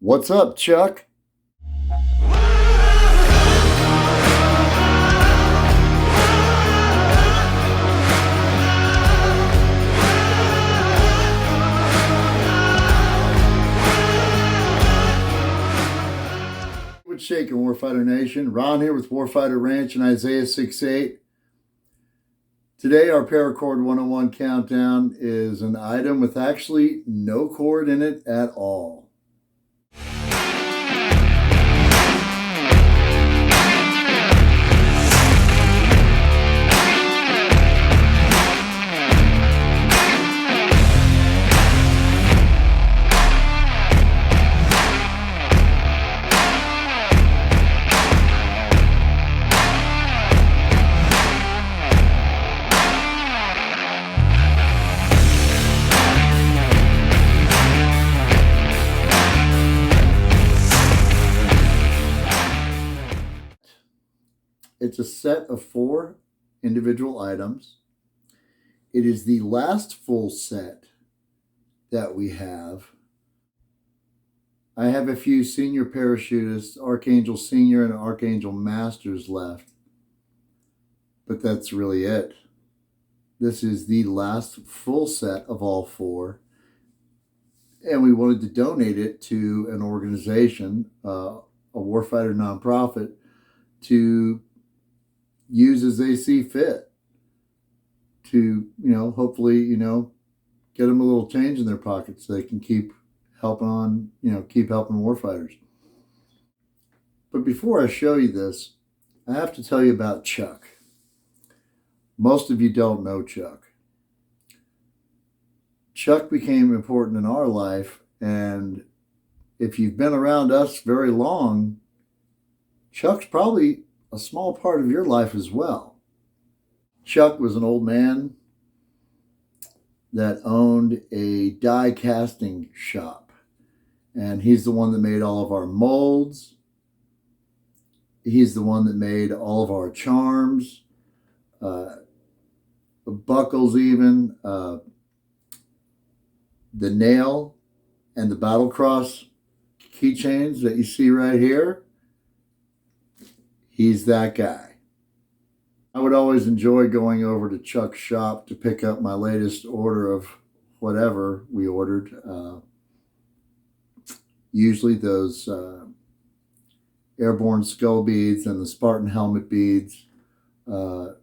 What's up, Chuck? What's shaking, Warfighter Nation? Ron here with Warfighter Ranch and Isaiah 6:8. Today, our PARACORD 101 countdown is an item with actually no cord in it at all. It's a set of 4 individual items. It is the last full set that we have. I have a few senior parachutists, Archangel Senior and Archangel Masters left, but that's really it. This is the last full set of all 4, and we wanted to donate it to an organization, a warfighter nonprofit, to use as they see fit to, hopefully, get them a little change in their pockets so they can keep helping warfighters. But before I show you this, I have to tell you about Chuck. Most of you don't know Chuck. Chuck became important in our life, and if you've been around us very long, Chuck's probably a small part of your life as well. Chuck was an old man that owned a die casting shop, and he's the one that made all of our molds. He's the one that made all of our charms, buckles even, the nail and the battle cross keychains that you see right here. He's that guy. I would always enjoy going over to Chuck's shop to pick up my latest order of whatever we ordered. Usually those airborne skull beads and the Spartan helmet beads, the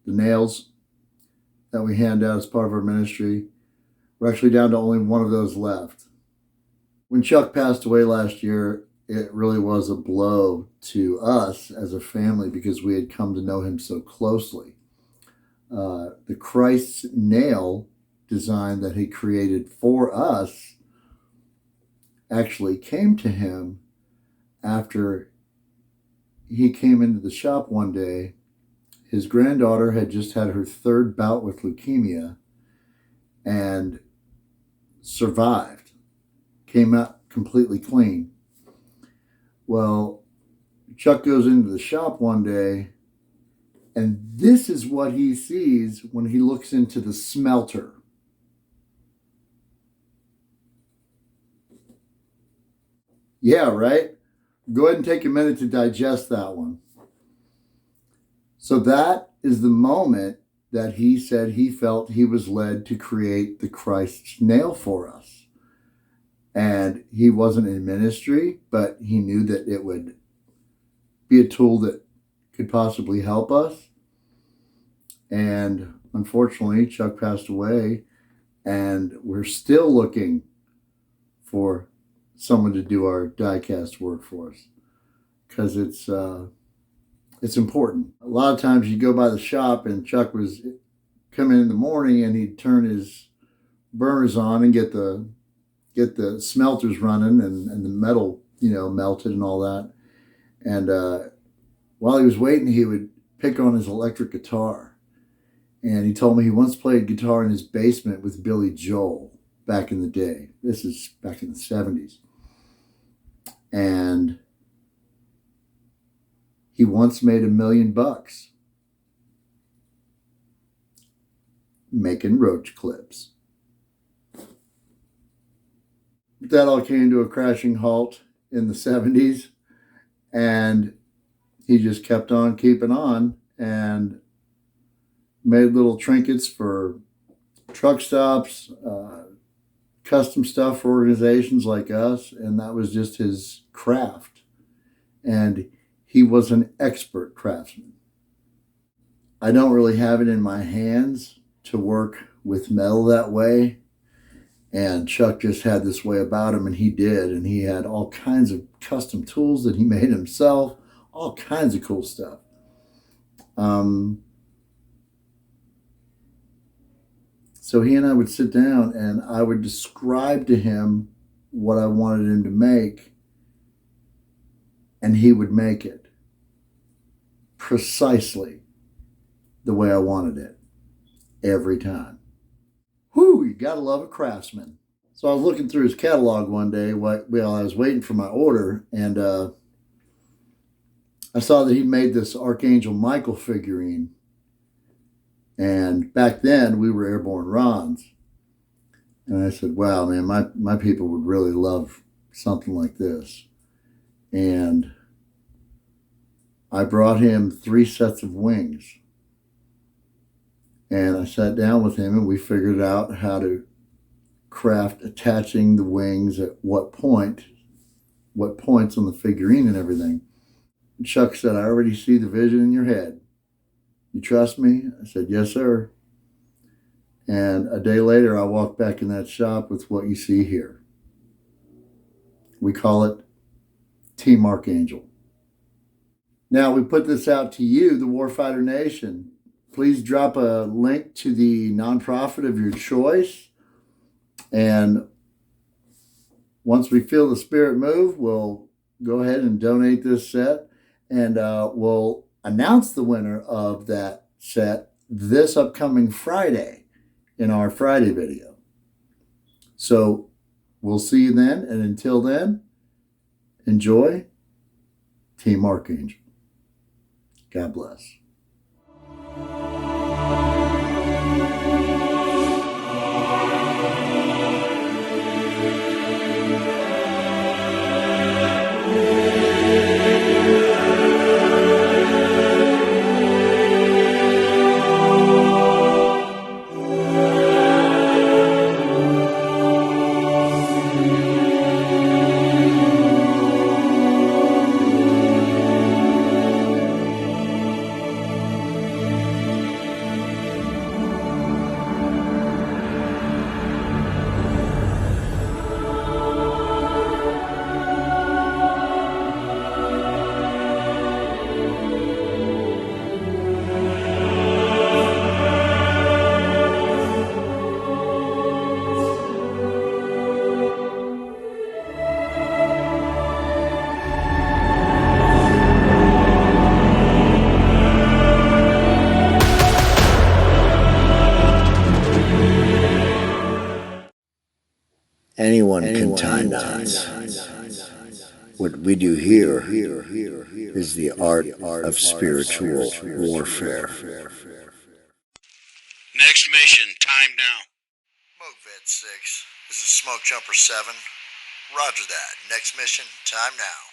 nails that we hand out as part of our ministry. We're actually down to only one of those left. When Chuck passed away last year, it really was a blow to us as a family because we had come to know him so closely. The Christ's nail design that he created for us actually came to him after he came into the shop one day. His granddaughter had just had her 3rd bout with leukemia and survived, came out completely clean. Well, Chuck goes into the shop one day, and this is what he sees when he looks into the smelter. Yeah, right? Go ahead and take a minute to digest that one. So that is the moment that he said he felt he was led to create the Christ's nail for us. And he wasn't in ministry, but he knew that it would be a tool that could possibly help us. And unfortunately, Chuck passed away, and we're still looking for someone to do our die-cast work for us because it's important. A lot of times you go by the shop, and Chuck was coming in the morning, and he'd turn his burners on and get the smelters running and the metal, melted and all that. And while he was waiting, he would pick on his electric guitar. And he told me he once played guitar in his basement with Billy Joel back in the day. This is back in the 70s. And he once made $1 million making roach clips. That all came to a crashing halt in the 70s, and he just kept on keeping on and made little trinkets for truck stops, custom stuff for organizations like us, and that was just his craft. And he was an expert craftsman. I don't really have it in my hands to work with metal that way, and Chuck just had this way about him, and he did, and he had all kinds of custom tools that he made himself, all kinds of cool stuff. So he and I would sit down and I would describe to him what I wanted him to make, and he would make it precisely the way I wanted it every time. Whew, you gotta love a craftsman. So I was looking through his catalog one day while I was waiting for my order, and I saw that he made this Archangel Michael figurine. And back then, we were airborne Rons. And I said, wow, man, my people would really love something like this. And I brought him 3 sets of wings. And I sat down with him and we figured out how to craft attaching the wings at what points on the figurine and everything. And Chuck said, I already see the vision in your head. You trust me? I said, yes, sir. And a day later, I walked back in that shop with what you see here. We call it Team Archangel. Now, we put this out to you, the Warfighter Nation. Please drop a link to the nonprofit of your choice. And once we feel the spirit move, we'll go ahead and donate this set. And we'll announce the winner of that set this upcoming Friday in our Friday video. So we'll see you then. And until then, enjoy Team Archangel. God bless. Anyone can time us. What we do here is the art of spiritual warfare. Next mission, time now. Moog Vet 6, this is Smoke Jumper 7. Roger that. Next mission, time now.